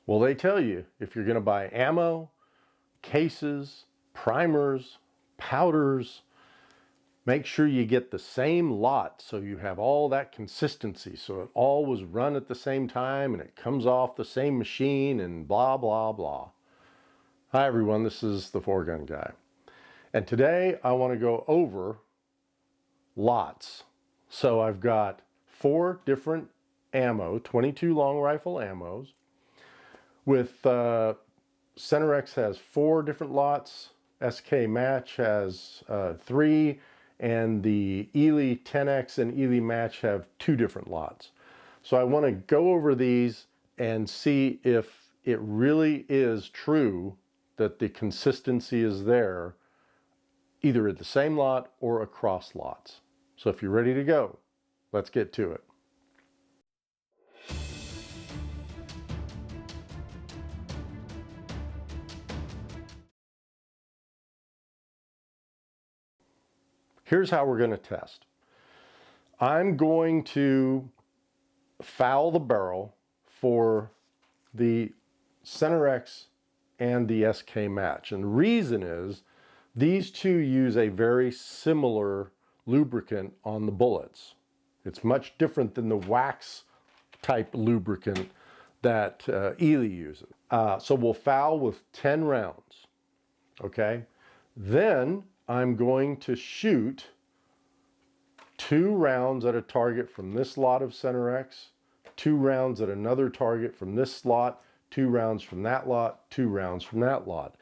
Well, they tell you if you're going to buy ammo, cases, primers, powders, make sure you get the same lot so you have all that consistency, so it all was run at the same time and it comes off the same machine and blah, blah, blah. Hi everyone, this is the 4-Gun Guy. And today I want to go over lots. So I've got 4 different ammo, 22 long rifle ammos. With Tenex has 4 different lots, SK Match has 3, and the ELEY Tenex and ELEY Match have 2 different lots. So I want to go over these and see if it really is true that the consistency is there either at the same lot or across lots. So if you're ready to go, let's get to it. Here's how we're going to test. I'm going to foul the barrel for the Tenex and the SK Match. And the reason is these two use a very similar lubricant on the bullets. It's much different than the wax type lubricant that ELEY uses. So we'll foul with 10 rounds, okay? Then I'm going to shoot 2 rounds at a target from this lot of Tenex, 2 rounds at another target from this lot, 2 rounds from that lot, 2 rounds from that lot.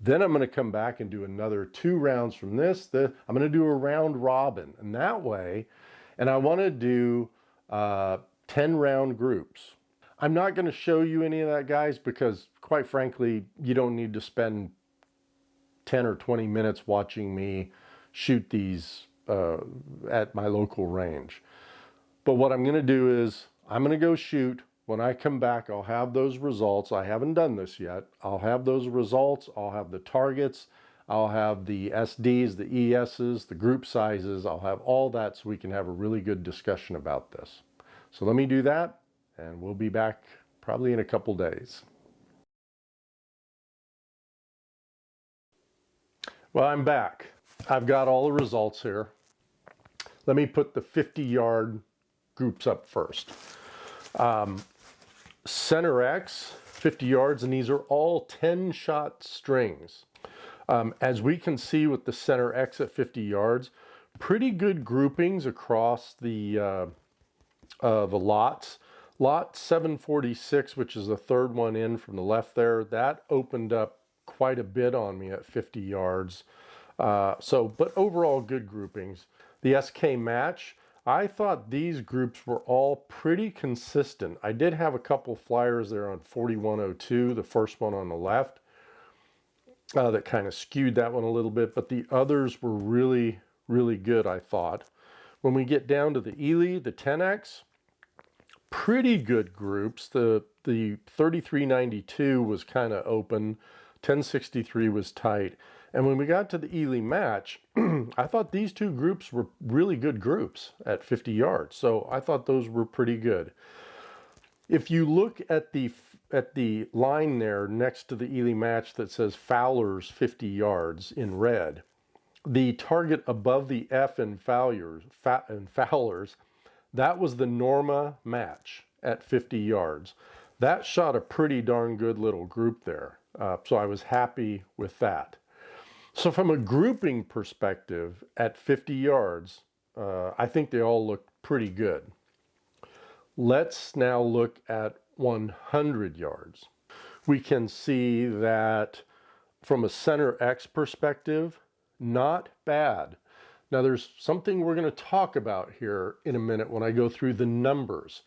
Then I'm going to come back and do another 2 rounds from this. I'm going to do a round robin, and that way, and I want to do 10 round groups. I'm not going to show you any of that, guys, because quite frankly, you don't need to spend 10 or 20 minutes watching me shoot these at my local range. But what I'm going to do is I'm going to go shoot. When I come back, I'll have those results. I haven't done this yet. I'll have those results. I'll have the targets. I'll have the SDs, the ESs, the group sizes. I'll have all that so we can have a really good discussion about this. So let me do that, and we'll be back probably in a couple days. Well, I'm back. I've got all the results here. Let me put the 50-yard groups up first. Tenex, 50 yards, and these are all 10-shot strings. As we can see with the Tenex at 50 yards, pretty good groupings across the lots. Lot 746, which is the 3rd one in from the left there, that opened up quite a bit on me at 50 yards. But overall good groupings. The SK Match, I thought these groups were all pretty consistent. I did have a couple flyers there on 4102, the first one on the left, that kind of skewed that one a little bit, but the others were really, really good, I thought. When we get down to the ELEY, the Tenex, pretty good groups. The 3392 was kind of open. 1063 was tight. And when we got to the ELEY Match, I thought these 2 groups were really good groups at 50 yards. So I thought those were pretty good. If you look at the line there next to the ELEY Match that says Fowlers 50 yards in red, the target above the F in Fowlers, that was the Norma Match at 50 yards. That shot a pretty darn good little group there. So I was happy with that. So from a grouping perspective at 50 yards, I think they all look pretty good. Let's now look at 100 yards. We can see that from a Tenex perspective, not bad. Now there's something we're going to talk about here in a minute when I go through the numbers.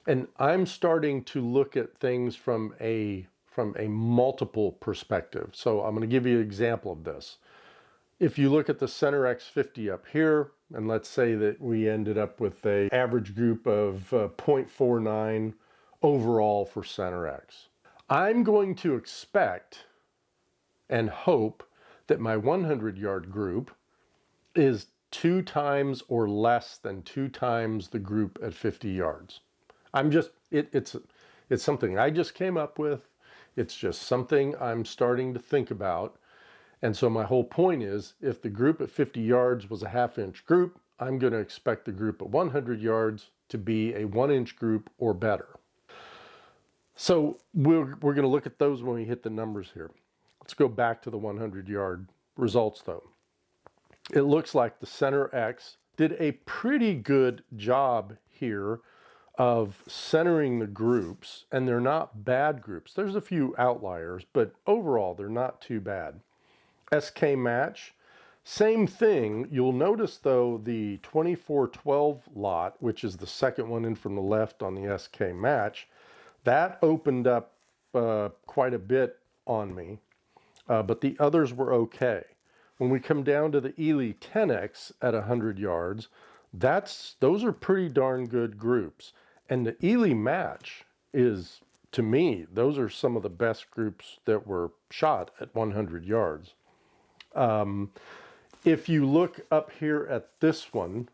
And I'm starting to look at things from a multiple perspective. So I'm going to give you an example of this. If you look at the Tenex 50 up here, and let's say that we ended up with an average group of 0.49 overall for Tenex. I'm going to expect and hope that my 100-yard group is 2 times or less than 2 times the group at 50 yards. It's something I just came up with. It's just something I'm starting to think about. And so my whole point is, if the group at 50 yards was a half-inch group, I'm going to expect the group at 100 yards to be a 1-inch group or better. So we're going to look at those when we hit the numbers here. Let's go back to the 100-yard results though. It looks like the Center X did a pretty good job here of centering the groups, and they're not bad groups. There's a few outliers, but overall they're not too bad. SK match, same thing. You'll notice though the 2412 lot, which is the second one in from the left on the SK match, that opened up quite a bit on me, but the others were okay. When we come down to the ELEY Tenex at 100 yards, those are pretty darn good groups. And the ELEY match is, to me, those are some of the best groups that were shot at 100 yards. If you look up here at this one,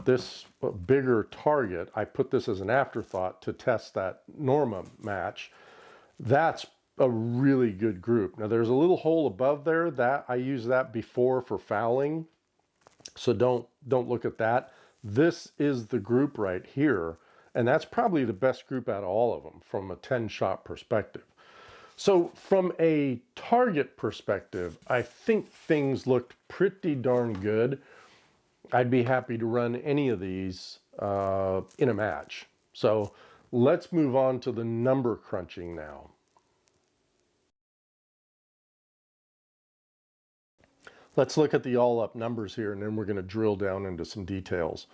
this bigger target, I put this as an afterthought to test that Norma match. That's a really good group. Now there's a little hole above there that I use that before for fouling. So don't look at that. This is the group right here. And that's probably the best group out of all of them from a 10-shot perspective. So from a target perspective, I think things looked pretty darn good. I'd be happy to run any of these in a match. So let's move on to the number crunching now. Let's look at the all-up numbers here, and then we're going to drill down into some details.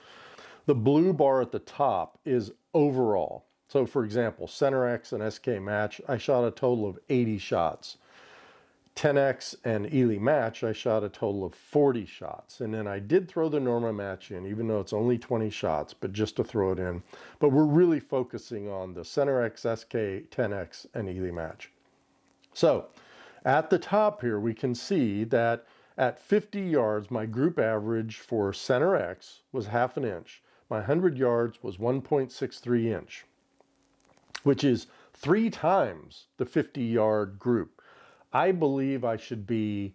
The blue bar at the top is overall. So for example, Center X and SK match, I shot a total of 80 shots. Tenex and ELEY match, I shot a total of 40 shots. And then I did throw the Norma match in, even though it's only 20 shots, but just to throw it in. But we're really focusing on the Center X, SK, Tenex, and ELEY match. So at the top here, we can see that at 50 yards, my group average for Center X was 1/2 inch. My 100 yards was 1.63 inch, which is 3 times the 50-yard group. I believe I should be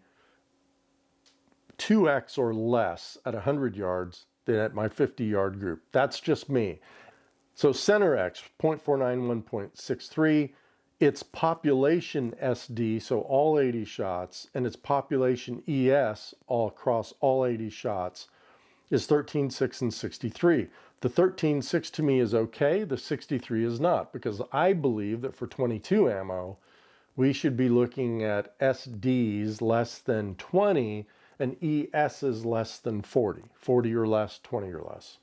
2x or less at 100 yards than at my 50-yard group. That's just me. So Center X, 0.49, 1.63. Its population SD, so all 80 shots, and its population ES, all across all 80 shots, is 13.6 and 63. The 13.6 to me is okay, the 63 is not, because I believe that for 22 ammo, we should be looking at SDs less than 20 and ESs less than 40. 40 or less, 20 or less.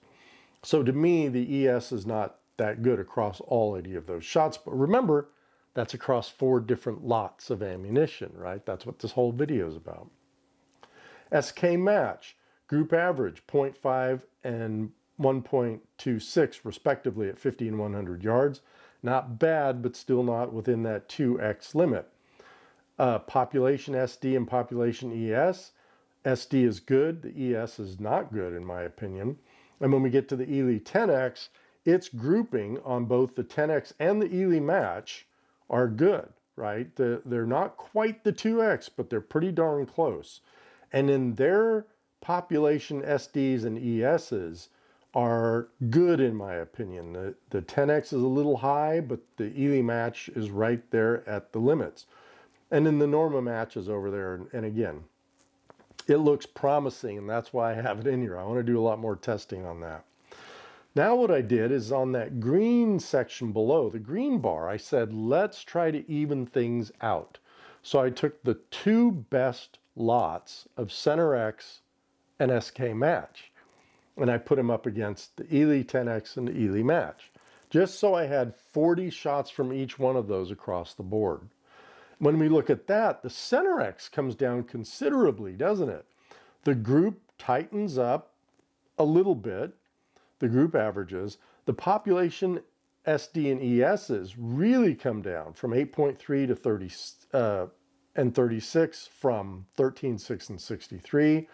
So to me, the ES is not that good across all 80 of those shots, but remember, that's across 4 different lots of ammunition, right? That's what this whole video is about. SK match, group average, 0.5 and 1.26 respectively at 50 and 100 yards. Not bad, but still not within that 2x limit. Population SD and population ES. SD is good, the ES is not good in my opinion. And when we get to the ELEY 10X, its grouping on both the 10X and the ELEY match are good, right? They're not quite the 2x, but they're pretty darn close. And in their population SDs and ESs are good in my opinion. The 10x is a little high, but the ELEY match is right there at the limits. And then the Norma match is over there. And again, it looks promising, and that's why I have it in here. I want to do a lot more testing on that. Now what I did is on that green section below, the green bar, I said, let's try to even things out. So I took the 2 best lots of Center X and SK match, and I put them up against the ELEY 10X and the ELEY match, just so I had 40 shots from each one of those across the board. When we look at that, the Center X comes down considerably, doesn't it? The group tightens up a little bit, the group averages. The population SD and ESs really come down from 8.3 to 30 and 36 from 13.6 and 63.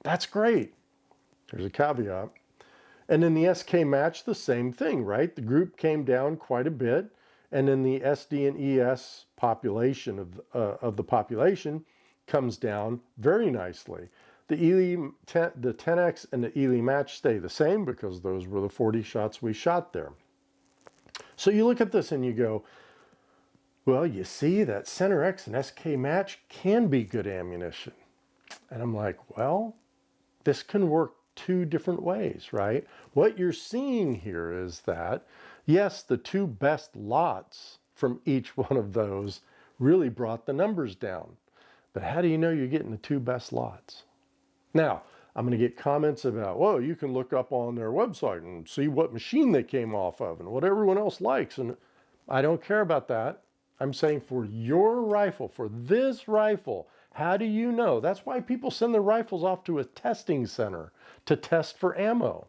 That's great. There's a caveat. And in the SK match, the same thing, right? The group came down quite a bit. and then the SD and ES population of the population comes down very nicely. The the Tenex and the ELEY match stay the same because those were the 40 shots we shot there. So you look at this and you go, well, you see that Center X and SK match can be good ammunition. And I'm like, well, this can work two different ways, right? What you're seeing here is that, yes, the two best lots from each one of those really brought the numbers down. But how do you know you're getting the two best lots? Now, I'm going to get comments about, well, you can look up on their website and see what machine they came off of and what everyone else likes. And I don't care about that. I'm saying for your rifle, for this rifle, how do you know? That's why people send their rifles off to a testing center to test for ammo.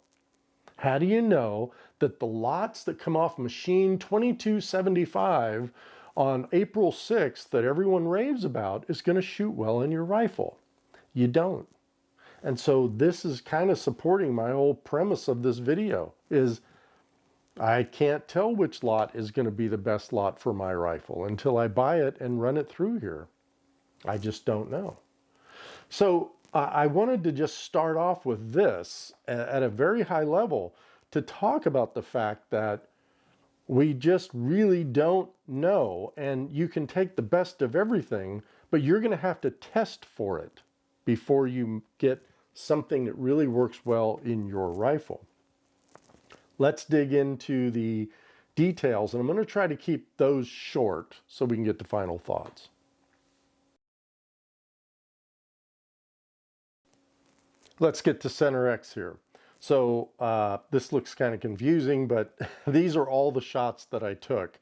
How do you know that the lots that come off machine 2275 on April 6th that everyone raves about is going to shoot well in your rifle? You don't. And so this is kind of supporting my whole premise of this video is I can't tell which lot is going to be the best lot for my rifle until I buy it and run it through here. I just don't know. So I wanted to just start off with this at a very high level to talk about the fact that we just really don't know, and you can take the best of everything, but you're going to have to test for it before you get something that really works well in your rifle. Let's dig into the details, and I'm going to try to keep those short so we can get to final thoughts. Let's get to Center X here. So this looks kind of confusing, but these are all the shots that I took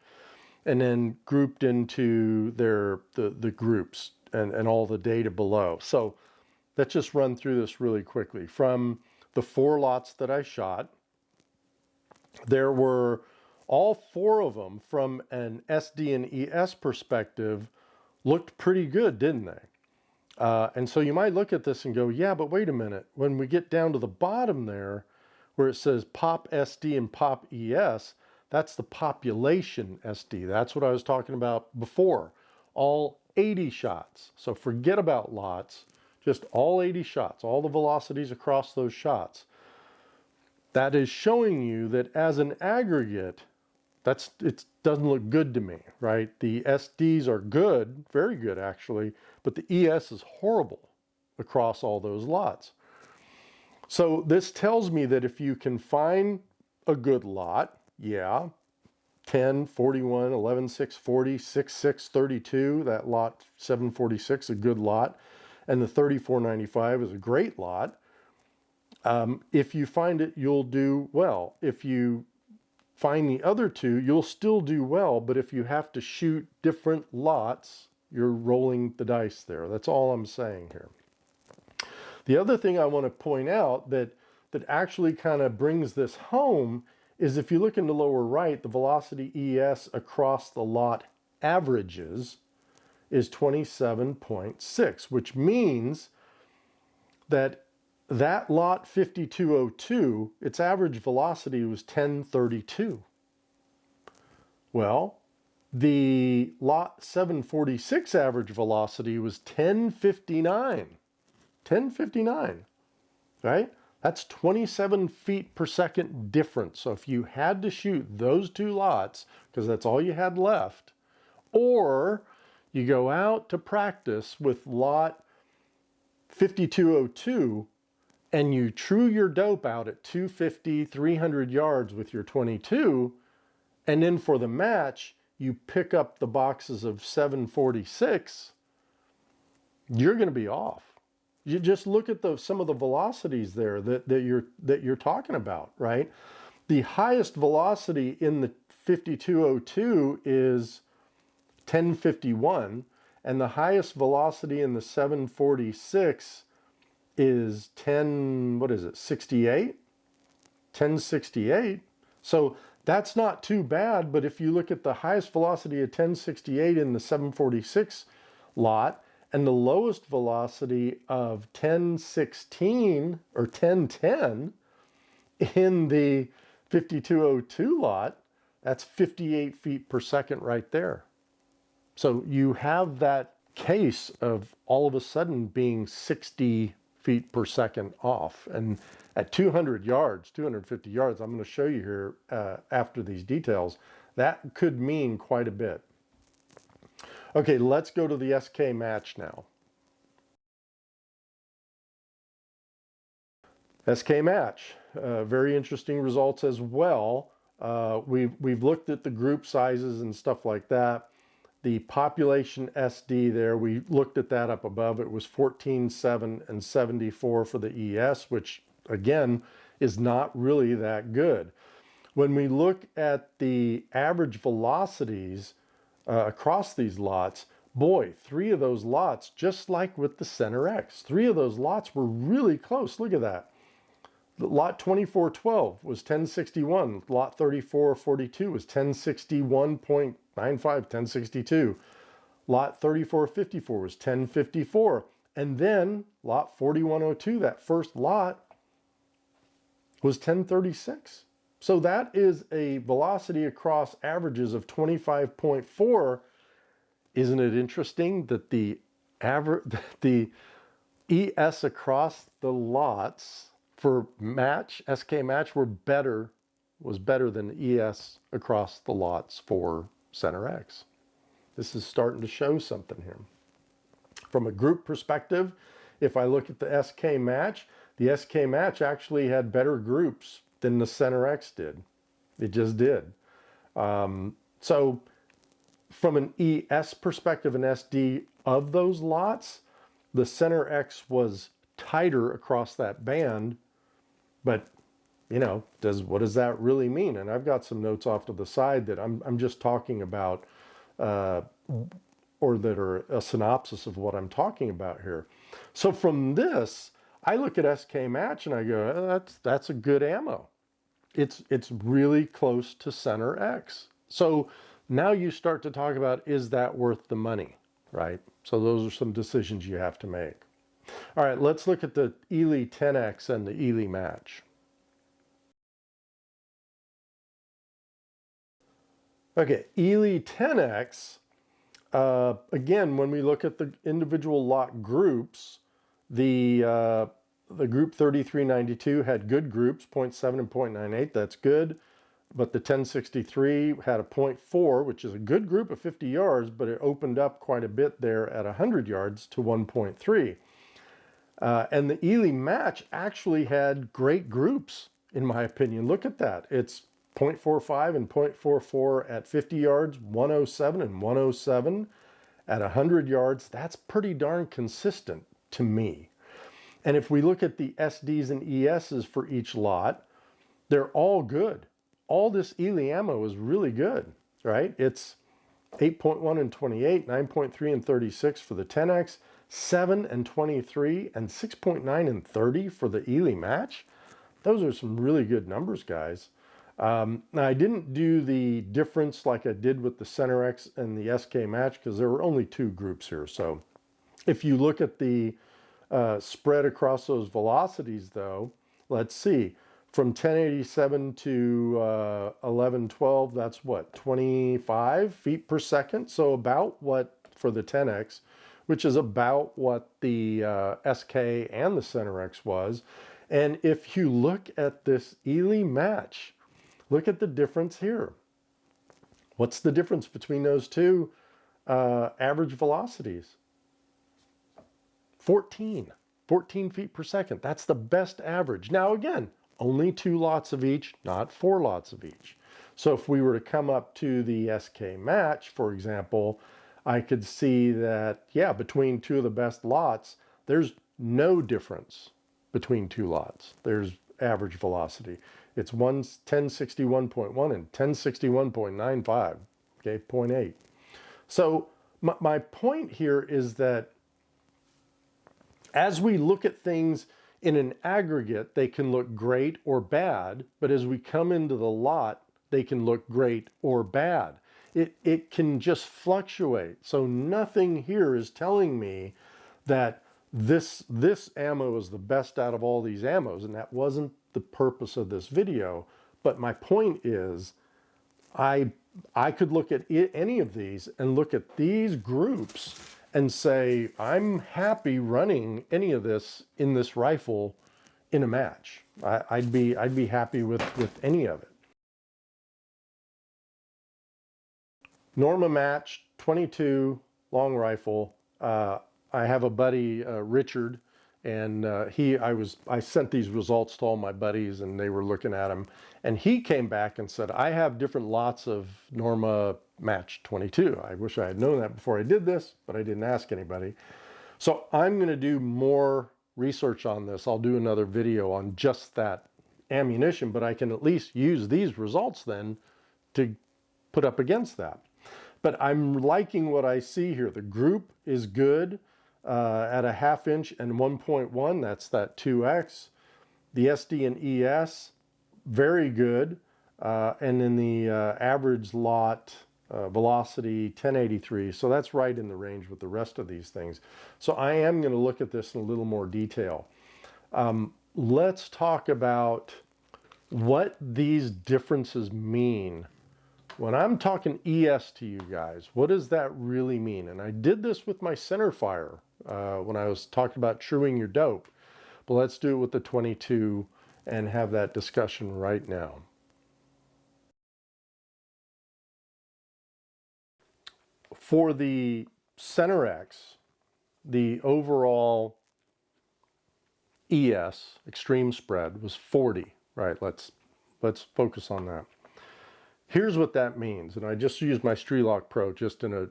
and then grouped into the groups and all the data below. So let's just run through this really quickly. From the 4 lots that I shot, there were all 4 of them from an SD and ES perspective looked pretty good, didn't they? And so you might look at this and go, yeah, but wait a minute. When we get down to the bottom there, where it says Pop SD and Pop ES, that's the population SD. That's what I was talking about before. All 80 shots. So forget about lots, just all 80 shots, all the velocities across those shots. That is showing you that as an aggregate, it doesn't look good to me, right? The SDs are good, very good actually, but the ES is horrible across all those lots. So this tells me that if you can find a good lot, yeah, 10, 41, 11, 640, 66, 32, that lot 746, a good lot, and the 3495 is a great lot. If you find it, you'll do well. If you find the other 2, you'll still do well, but if you have to shoot different lots, you're rolling the dice there. That's all I'm saying here. The other thing I want to point out that actually kind of brings this home is if you look in the lower right, the velocity ES across the lot averages is 27.6, which means that lot 5202, its average velocity was 1032. Well, the lot 746 average velocity was 1059. 1059, right? That's 27 feet per second difference. So if you had to shoot those 2 lots, because that's all you had left, or you go out to practice with lot 5202, and you true your dope out at 250, 300 yards with your 22, and then for the match, you pick up the boxes of 746, you're going to be off. You just look at some of the velocities there that you're talking about, right? The highest velocity in the 5202 is 1051, and the highest velocity in the 746 is 68? 1068. So that's not too bad, but if you look at the highest velocity of 1068 in the 746 lot and the lowest velocity of 1016 or 1010 in the 5202 lot, That's 58 feet per second right there. So you have that case of all of a sudden being 60 feet per second off. And at 200 yards, 250 yards, I'm going to show you here after these details, that could mean quite a bit. Okay, let's go to the SK match now. SK match, very interesting results as well. We've looked at the group sizes and stuff like that. The population SD there, we looked at that up above. It was 14, 7, and 74 for the ES, which again is not really that good. When we look at the average velocities across these lots, boy, 3 of those lots, just like with the Center X, 3 of those lots were really close. Look at that. Lot 2412 was 1061. Lot 3442 was 1061.95, 1062. Lot 3454 was 1054. And then lot 4102, that first lot, was 1036. So that is a velocity across averages of 25.4. Isn't it interesting that the ES across the lots for match, SK match, was better than ES across the lots for Center X. This is starting to show something here. From a group perspective, if I look at the SK match actually had better groups than the Center X did. It just did. So from an ES perspective and SD of those lots, the Center X was tighter across that band. But, you know, what does that really mean? And I've got some notes off to the side that I'm just talking about, or that are a synopsis of what I'm talking about here. So from this, I look at SK match and I go, that's a good ammo. It's really close to Center X. So now you start to talk about, is that worth the money, right? So those are some decisions you have to make. All right, let's look at the ELEY Tenex and the ELEY match. Okay, ELEY Tenex, again, when we look at the individual lot groups, the group 3392 had good groups, 0.7 and 0.98, that's good. But the 1063 had a 0.4, which is a good group of 50 yards, but it opened up quite a bit there at 100 yards to 1.3. And the ELEY match actually had great groups, in my opinion. Look at that. It's 0.45 and 0.44 at 50 yards, 107 and 107 at 100 yards. That's pretty darn consistent to me. And if we look at the SDs and ESs for each lot, they're all good. All this ELEY ammo is really good, right? It's 8.1 and 28, 9.3 and 36 for the Tenex, 7 and 23, and 6.9 and 30 for the ELEY match. Those are some really good numbers, guys. Now, I didn't do the difference like I did with the Center X and the SK match because there were only 2 groups here. So if you look at the spread across those velocities, though, let's see. From 1087 to 1112, that's what, 25 feet per second? So about what for the 10X, which is about what the SK and the Center X was. And if you look at this ELEY match, look at the difference here. What's the difference between those two average velocities? 14 feet per second. That's the best average. Now again, only 2 lots of each, not 4 lots of each. So if we were to come up to the SK match, for example, I could see that, yeah, between 2 of the best lots, there's no difference between 2 lots. There's average velocity. It's 1061.1 and 1061.95, okay, 0.8. So my point here is that as we look at things in an aggregate, they can look great or bad, but as we come into the lot, they can look great or bad. It can just fluctuate. So nothing here is telling me that this ammo is the best out of all these ammos, and that wasn't the purpose of this video. But my point is, I could look at any of these and look at these groups and say, I'm happy running any of this in this rifle in a match. I'd be happy with any of it. Norma match 22 long rifle. I have a buddy, Richard, and I sent these results to all my buddies, and they were looking at them. And he came back and said, I have different lots of Norma match 22. I wish I had known that before I did this, but I didn't ask anybody. So I'm going to do more research on this. I'll do another video on just that ammunition, but I can at least use these results then to put up against that. But I'm liking what I see here. The group is good at a 1/2 inch and 1.1. That's that 2X. The SD and ES, very good. And then the average lot velocity 1083. So that's right in the range with the rest of these things. So I am going to look at this in a little more detail. Let's talk about what these differences mean. When I'm talking ES to you guys, what does that really mean? And I did this with my centerfire when I was talking about truing your dope. But let's do it with the 22 and have that discussion right now. For the Tenex, the overall ES, extreme spread, was 40. Right, let's focus on that. Here's what that means, and I just used my Strelok Pro just in a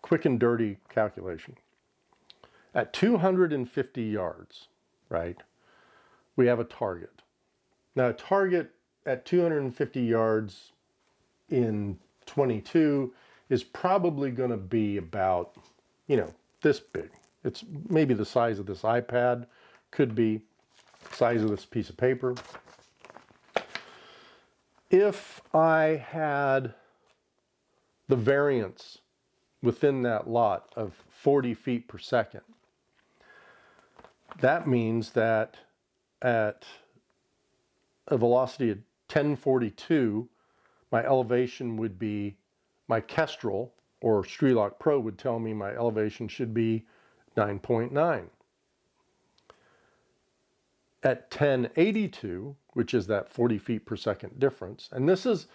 quick and dirty calculation. At 250 yards, right, we have a target. Now a target at 250 yards in 22 is probably going to be about, this big. It's maybe the size of this iPad, could be size of this piece of paper. If I had the variance within that lot of 40 feet per second, that means that at a velocity of 1042, my elevation would be, my Kestrel or Strelok Pro would tell me my elevation should be 9.9. At 1082, which is that 40 feet per second difference, and this is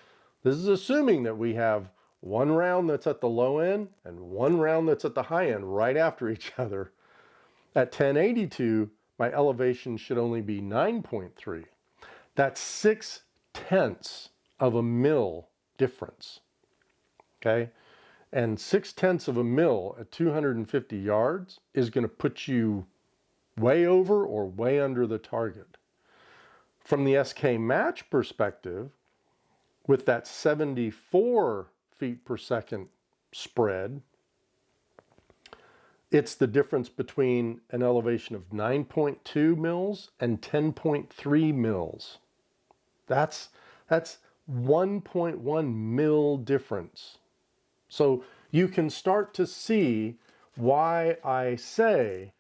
assuming that we have one round that's at the low end and one round that's at the high end right after each other. At 1082, my elevation should only be 9.3. That's 0.6 of a mil difference, okay? And 0.6 of a mil at 250 yards is going to put you way over or way under the target. From the SK match perspective, with that 74 feet per second spread, it's the difference between an elevation of 9.2 mils and 10.3 mils. That's 1.1 mil difference. So you can start to see why I say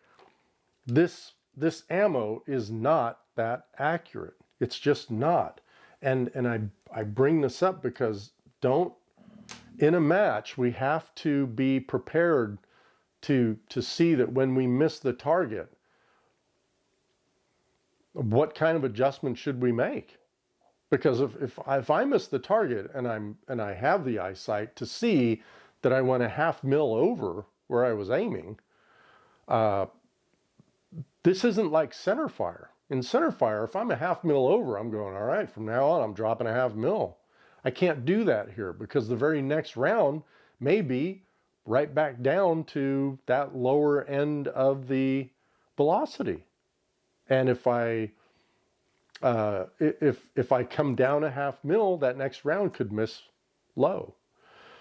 this ammo is not that accurate. It's just not. And I bring this up because in a match, we have to be prepared to see that when we miss the target, what kind of adjustment should we make? Because if I miss the target and I have the eyesight to see that I went a 0.5 mil over where I was aiming, this isn't like centerfire. In centerfire, if I'm a 0.5 mil over, I'm going, all right, from now on, I'm dropping a 0.5 mil. I can't do that here because the very next round may be right back down to that lower end of the velocity. And if I come down a 0.5 mil, that next round could miss low.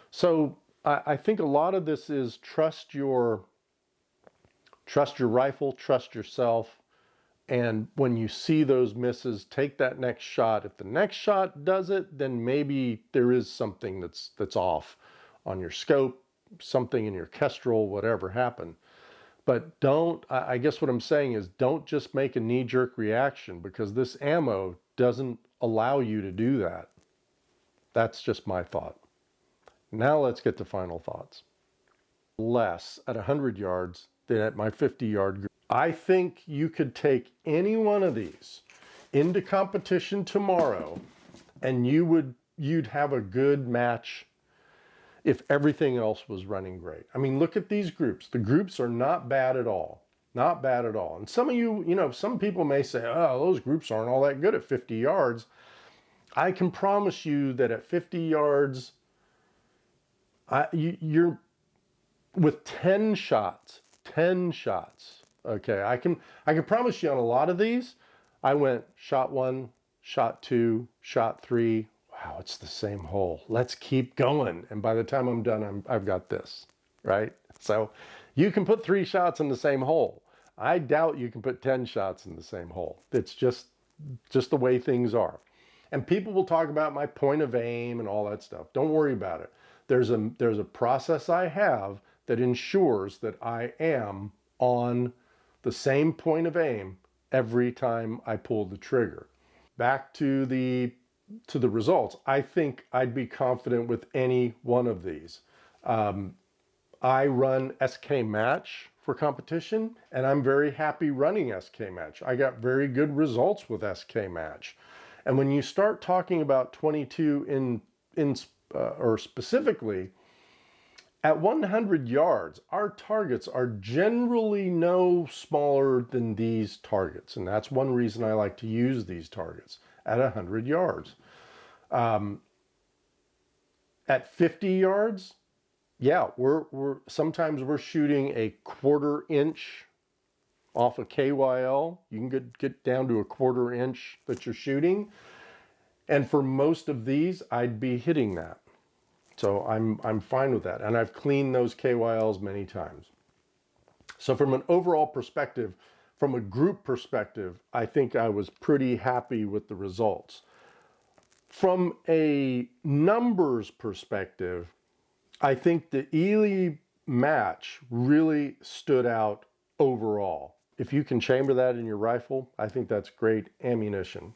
So I think a lot of this is trust your rifle, trust yourself. And when you see those misses, take that next shot. If the next shot does it, then maybe there is something that's off on your scope, something in your Kestrel, whatever happened. But I guess what I'm saying is don't just make a knee-jerk reaction because this ammo doesn't allow you to do that. That's just my thought. Now let's get to final thoughts. Less at 100 yards than at my 50-yard group. I think you could take any one of these into competition tomorrow and you'd have a good match if everything else was running great. I mean, look at these groups. The groups are not bad at all. Not bad at all. And some of you, some people may say, oh, those groups aren't all that good at 50 yards. I can promise you that at 50 yards, you're with 10 shots, okay? I can promise you on a lot of these, I went shot 1, shot 2, shot 3. Wow, it's the same hole. Let's keep going. And by the time I'm done, I've got this, right? So you can put 3 shots in the same hole. I doubt you can put 10 shots in the same hole. It's just the way things are. And people will talk about my point of aim and all that stuff. Don't worry about it. There's a process I have that ensures that I am on the same point of aim every time I pull the trigger. Back to the results. I think I'd be confident with any one of these. I run SK Match for competition, and I'm very happy running SK Match. I got very good results with SK Match. And when you start talking about 22 or specifically, at 100 yards, our targets are generally no smaller than these targets. And that's one reason I like to use these targets at 100 yards. At 50 yards, yeah, sometimes we're shooting a 1/4 inch off a KYL. You can get down to a 1/4 inch that you're shooting. And for most of these, I'd be hitting that. So I'm fine with that. And I've cleaned those KYLs many times. So from an overall perspective, from a group perspective, I think I was pretty happy with the results. From a numbers perspective, I think the ELEY match really stood out overall. If you can chamber that in your rifle, I think that's great ammunition.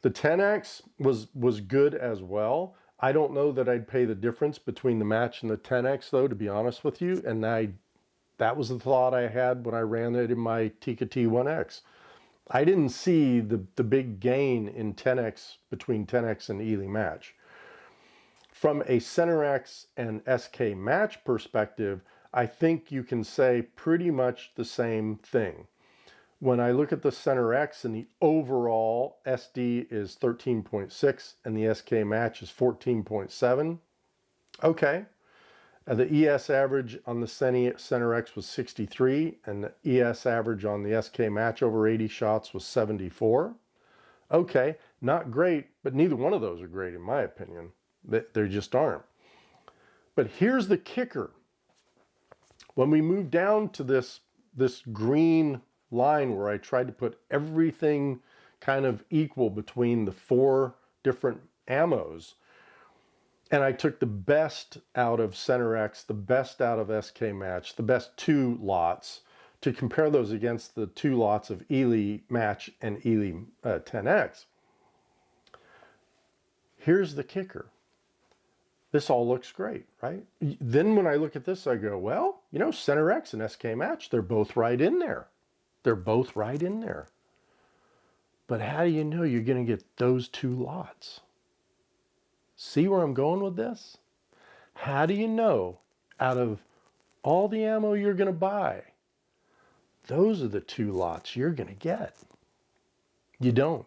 The Tenex was good as well. I don't know that I'd pay the difference between the match and the Tenex, though, to be honest with you. And that was the thought I had when I ran it in my Tikka T1X. I didn't see the big gain in Tenex between Tenex and ELEY match. From a CenterX and SK match perspective, I think you can say pretty much the same thing. When I look at the CenterX and the overall SD is 13.6 and the SK match is 14.7, okay. The ES average on the CenterX was 63 and the ES average on the SK match over 80 shots was 74. Okay, not great, but neither one of those are great in my opinion. They just aren't. But here's the kicker. When we move down to this green line where I tried to put everything kind of equal between the 4 different ammos, and I took the best out of CenterX, the best out of SK match, the best 2 lots, to compare those against the 2 lots of ELEY match and ELEY 10X. Here's the kicker. This all looks great, right? Then when I look at this, I go, well, CenterX and SK match, they're both right in there. They're both right in there. But how do you know you're going to get those 2 lots? See where I'm going with this? How do you know out of all the ammo you're going to buy, those are the 2 lots you're going to get? You don't.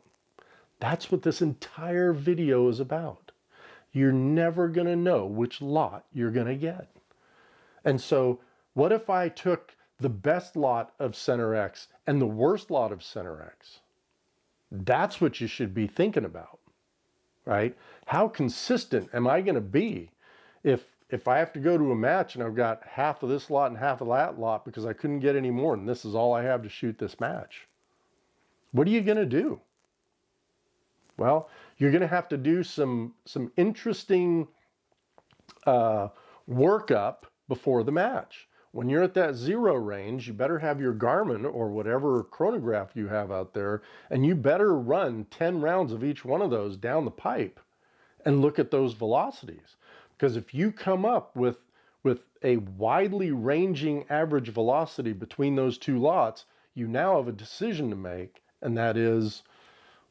That's what this entire video is about. You're never going to know which lot you're going to get. And so what if I took the best lot of CenterX and the worst lot of CenterX? That's what you should be thinking about, right? How consistent am I going to be if I have to go to a match and I've got half of this lot and half of that lot because I couldn't get any more and this is all I have to shoot this match? What are you going to do? Well, you're going to have to do some interesting workup before the match. When you're at that 0 range, you better have your Garmin or whatever chronograph you have out there, and you better run 10 rounds of each one of those down the pipe and look at those velocities. Because if you come up with a widely ranging average velocity between those two lots, you now have a decision to make, and that is,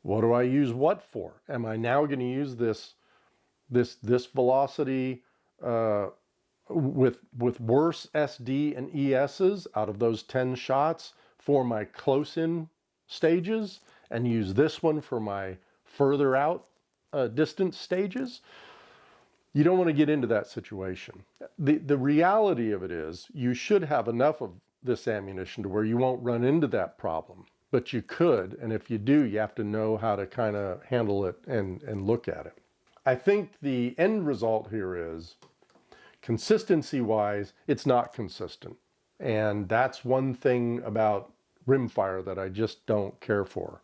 what do I use what for? Am I now going to use this velocity with worse SD and ESs out of those 10 shots for my close-in stages, and use this one for my further out distance stages? You don't want to get into that situation. The reality of it is you should have enough of this ammunition to where you won't run into that problem. But you could, and if you do, you have to know how to kind of handle it and look at it. I think the end result here is, consistency-wise, it's not consistent. And that's one thing about rimfire that I just don't care for.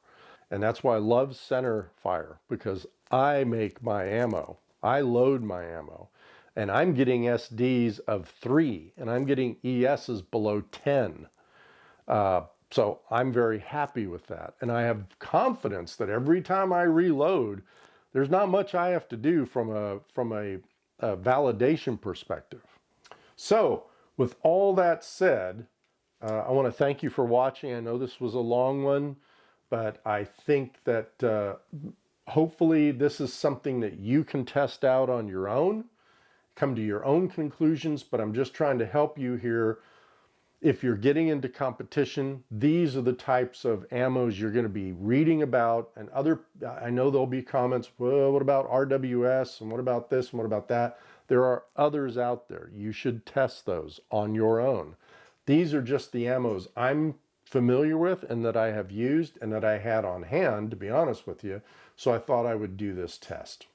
And that's why I love center fire, because I make my ammo. I load my ammo. And I'm getting SDs of 3, and I'm getting ESs below 10. So I'm very happy with that. And I have confidence that every time I reload, there's not much I have to do from a validation perspective. So with all that said, I want to thank you for watching. I know this was a long one, but I think that hopefully this is something that you can test out on your own, come to your own conclusions, but I'm just trying to help you here. If you're getting into competition, these are the types of ammos you're going to be reading about. And I know there'll be comments, well, what about RWS? And what about this? And what about that? There are others out there. You should test those on your own. These are just the ammos I'm familiar with and that I have used and that I had on hand, to be honest with you. So I thought I would do this test.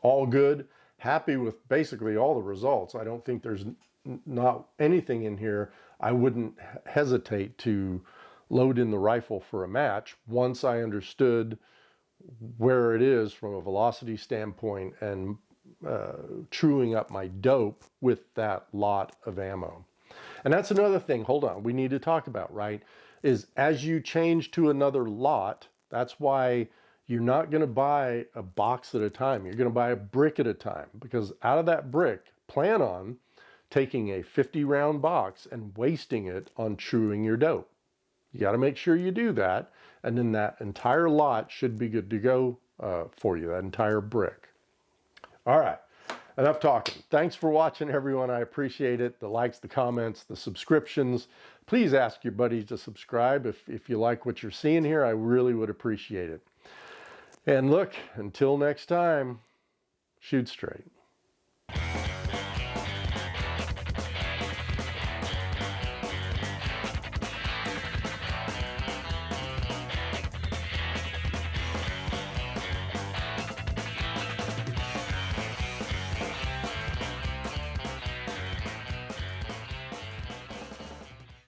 All good. Happy with basically all the results. I don't think there's not anything in here I wouldn't hesitate to load in the rifle for a match once I understood where it is from a velocity standpoint and truing up my dope with that lot of ammo. And that's another thing, hold on, we need to talk about, right? Is as you change to another lot, that's why you're not going to buy a box at a time. You're going to buy a brick at a time, because out of that brick, plan on taking a 50 round box and wasting it on truing your dope. You got to make sure you do that. And then that entire lot should be good to go for you, that entire brick. All right, enough talking. Thanks for watching, everyone. I appreciate it. The likes, the comments, the subscriptions. Please ask your buddies to subscribe if you like what you're seeing here. I really would appreciate it. And look, until next time, shoot straight.